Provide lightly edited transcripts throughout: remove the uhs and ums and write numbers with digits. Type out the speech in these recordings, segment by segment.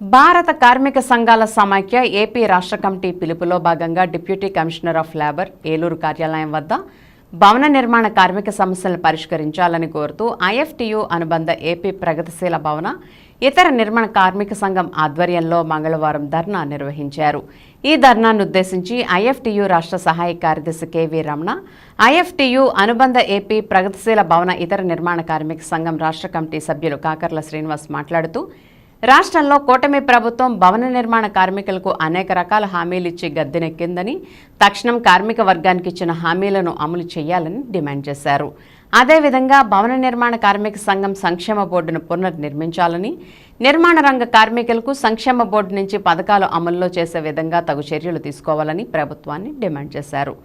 భారత కార్మిక సంఘాల సమాఖ్య ఏపీ రాష్ట్ర కమిటీ పిలుపులో భాగంగా deputy commissioner of labour Eluru కార్యాలయం వద్ద భవన నిర్మాణ కార్మిక సమస్యలను పరిష్కరించాలని కోరుతూ ఐఎఫ్టియు అనుబంధ ఏపీ ప్రగతిశీల భవన ఇతర నిర్మాణ కార్మిక సంఘం ఆధ్వర్యంలో మంగళవారం ధర్నా నిర్వహించారు. ఈ ధర్నాను ఉద్దేశించి ఐఎఫ్టియు రాష్ట్ర సహాయ కార్యదర్శి కెవి రమణ, ఐఎఫ్టియు అనుబంధ ఏపీ ప్రగతిశీల భవన ఇతర నిర్మాణ కార్మిక సంఘం రాష్ట్ర కమిటీ సభ్యులు కాకర్ల శ్రీనివాస్ మాట్లాడుతూ రాష్ట్రంలో కూటమి ప్రభుత్వం భవన నిర్మాణ కార్మికులకు అనేక రకాల హామీలు ఇచ్చి గద్దెనెక్కిందని, తక్షణం కార్మిక వర్గానికి ఇచ్చిన హామీలను అమలు చేయాలని డిమాండ్ చేశారు. అదేవిధంగా భవన నిర్మాణ కార్మిక సంఘం సంక్షేమ బోర్డును పునర్నిర్మించాలని, నిర్మాణ రంగ కార్మికులకు సంక్షేమ బోర్డు నుంచి పథకాలు అమల్లో చేసే విధంగా తగు చర్యలు తీసుకోవాలని ప్రభుత్వాన్ని డిమాండ్ చేశారు.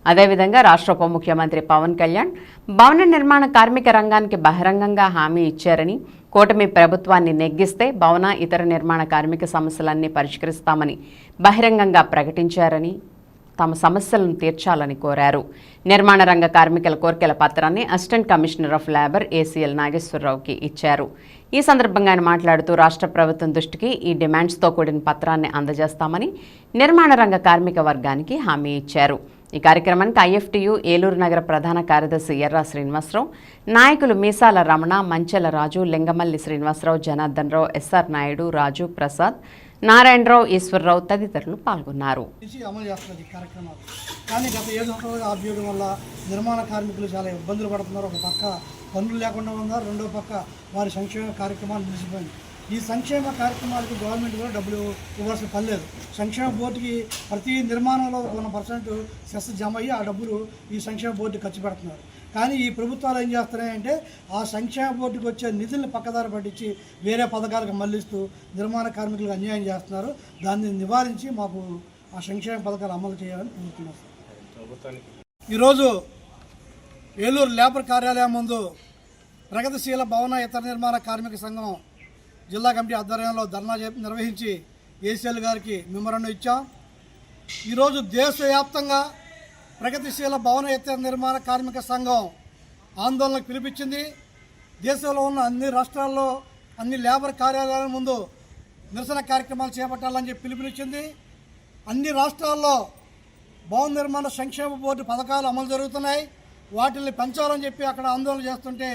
అదేవిధంగా రాష్ట్ర ఉప ముఖ్యమంత్రి పవన్ కళ్యాణ్ భవన నిర్మాణ కార్మిక రంగానికి బహిరంగంగా హామీ ఇచ్చారని, కూటమి ప్రభుత్వాన్ని నెగ్గిస్తే భవన ఇతర నిర్మాణ కార్మిక సమస్యలన్నీ పరిష్కరిస్తామని బహిరంగంగా ప్రకటించారని, తమ సమస్యలను తీర్చాలని కోరారు. నిర్మాణ రంగ కార్మికుల కోర్కెల పత్రాన్ని assistant commissioner of labour ACL నాగేశ్వరరావుకి ఇచ్చారు. ఈ సందర్భంగా ఆయన మాట్లాడుతూ రాష్ట్ర ప్రభుత్వం దృష్టికి ఈ డిమాండ్స్తో కూడిన పత్రాన్ని అందజేస్తామని నిర్మాణ రంగ కార్మిక వర్గానికి హామీ ఇచ్చారు. ఈ కార్యక్రమానికి ఐఎఫ్టియు ఏలూరు నగర ప్రధాన కార్యదర్శి ఎర్రా శ్రీనివాసరావు, నాయకులు మీసాల రమణ, మంచెల రాజు, లింగమల్లి శ్రీనివాసరావు, జనార్దన్ రావు, ఎస్ఆర్ నాయుడు, రాజు, ప్రసాద్, నారాయణరావు, ఈశ్వరరావు తదితరులు పాల్గొన్నారు. కానీ గత 7 సంవత్సరాలుగా ఆబ్యూడం వల్ల నిర్మాణ కార్మికులు చాలా ఇబ్బందులు పడుతున్నారు. ఒక పక్క పనులు లేకుండా ఉన్నారు, రెండో పక్క వారి సంక్షేమ కార్యక్రమాలు నిలిచిపోయింది. ఈ సంక్షేమ కార్యక్రమాలకు గవర్నమెంట్ కూడా డబ్బులు ఇవ్వాల్సిన పని లేదు. సంక్షేమ బోర్డుకి ప్రతి నిర్మాణంలో 1% సెస్ జమ అయ్యి ఆ డబ్బులు ఈ సంక్షేమ బోర్డు ఖర్చు పెడుతున్నారు. కానీ ఈ ప్రభుత్వాలు ఏం చేస్తున్నాయంటే ఆ సంక్షేమ బోర్డుకి వచ్చే నిధులను పక్కదారి పట్టించి వేరే పథకాలకు మళ్లిస్తూ నిర్మాణ కార్మికులకు అన్యాయం చేస్తున్నారు. దాన్ని నివారించి మాకు ఆ సంక్షేమ పథకాలు అమలు చేయాలని కోరుతున్నారు. ఈరోజు ఏలూరు లేబర్ కార్యాలయం ముందు ప్రగతిశీల భవన ఇతర నిర్మాణ కార్మిక సంఘం జిల్లా కమిటీ ఆధ్వర్యంలో ధర్నా నిర్వహించి ఏసీఎల్ గారికి మెమోరాండం ఇచ్చాం. ఈరోజు దేశవ్యాప్తంగా ప్రగతిశీల భవన ఇతర నిర్మాణ కార్మిక సంఘం ఆందోళనకు పిలిపించింది. దేశంలో ఉన్న అన్ని రాష్ట్రాల్లో అన్ని లేబర్ కార్యాలయాల ముందు నిరసన కార్యక్రమాలు చేపట్టాలని చెప్పి పిలుపునిచ్చింది. అన్ని రాష్ట్రాల్లో భవన నిర్మాణ సంక్షేమ బోర్డు పథకాలు అమలు జరుగుతున్నాయి. వాటిని పెంచాలని చెప్పి అక్కడ ఆందోళన చేస్తుంటే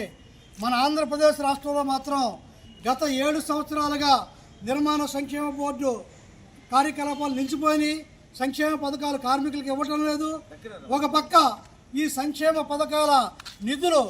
మన ఆంధ్రప్రదేశ్ రాష్ట్రంలో మాత్రం గత 7 సంవత్సరాలుగా నిర్మాణ సంక్షేమ బోర్డు కార్యకలాపాలు నిలిచిపోయినాయి. సంక్షేమ పథకాలు కార్మికులకు ఇవ్వటం లేదు. ఒక పక్క ఈ సంక్షేమ పథకాల నిధులు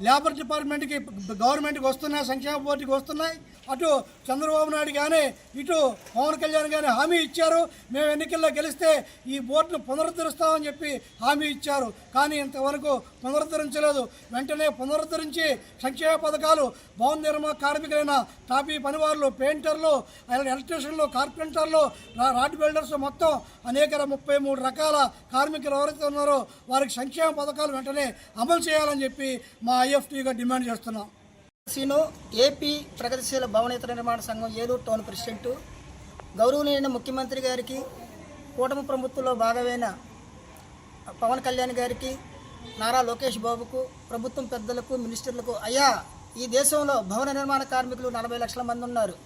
లేబర్ డిపార్ట్మెంట్కి గవర్నమెంట్కి వస్తున్నాయి, సంక్షేమ బోర్డుకి వస్తున్నాయి. అటు చంద్రబాబు నాయుడు కానీ ఇటు పవన్ కళ్యాణ్ కానీ హామీ ఇచ్చారు, మేము ఎన్నికల్లో గెలిస్తే ఈ బోర్డును పునరుద్ధరిస్తామని చెప్పి హామీ ఇచ్చారు. కానీ ఇంతవరకు పునరుద్ధరించలేదు. వెంటనే పునరుద్ధరించి సంక్షేమ పథకాలు భవన నిర్మాణ కార్మికులైన టాపీ పనివారులు, పెయింటర్లు, ఎలక్ట్రీషియన్లు, కార్పెంటర్లు, రాడ్ బిల్డర్స్ మొత్తం అనేక 33 రకాల కార్మికులు ఎవరైతే ఉన్నారో వారికి సంక్షేమ పథకాలు వెంటనే అమలు చేయాలని చెప్పి మా ఐఎఫ్టీగా డిమాండ్ చేస్తున్నాం. ఏపీ ప్రగతిశీల భవనేతర నిర్మాణ సంఘం ఏలూరు టౌన్ ప్రెసిడెంట్, గౌరవనీయ ముఖ్యమంత్రి గారికి, కూటమి ప్రభుత్వంలో భాగమైన పవన్ కళ్యాణ్ గారికి, నారా లోకేష్ బాబుకు, ప్రభుత్వం పెద్దలకు, మినిస్టర్లకు, అయ్యా ఈ దేశంలో భవన నిర్మాణ కార్మికులు 40 లక్షల మంది ఉన్నారు.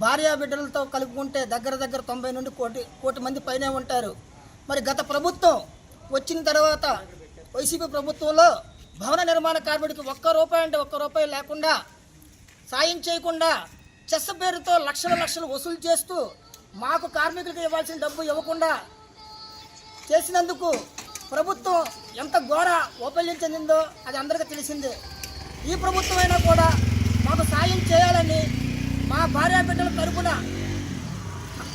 భార్యా బిడ్డలతో కలుపుకుంటే దగ్గర 90 నుండి కోటి మంది పైనే ఉంటారు. మరి గత ప్రభుత్వం వచ్చిన తర్వాత వైసీపీ ప్రభుత్వంలో భవన నిర్మాణ కార్మికుడికి ఒక్క రూపాయి లేకుండా, సాయం చేయకుండా, చెస్ పేరుతో లక్షలు వసూలు చేస్తూ మాకు కార్మికులకు ఇవ్వాల్సిన డబ్బు ఇవ్వకుండా చేసినందుకు ప్రభుత్వం ఎంత ఘోర వైఫల్యం చెందిందో అది అందరికీ తెలిసిందే. ఈ ప్రభుత్వం అయినా కూడా మాకు సాయం చేయాలని మా భార్య బిడ్డల తరపున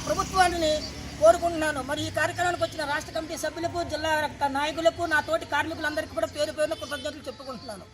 ప్రభుత్వాన్ని కోరుకుంటున్నాను. మరి ఈ కార్యక్రమానికి వచ్చిన రాష్ట్ర కమిటీ సభ్యులకు, జిల్లా నాయకులకు, నా తోటి కార్మికులందరికీ కూడా పేరు పేరున కృతజ్ఞతలు చెప్పుకుంటున్నాను.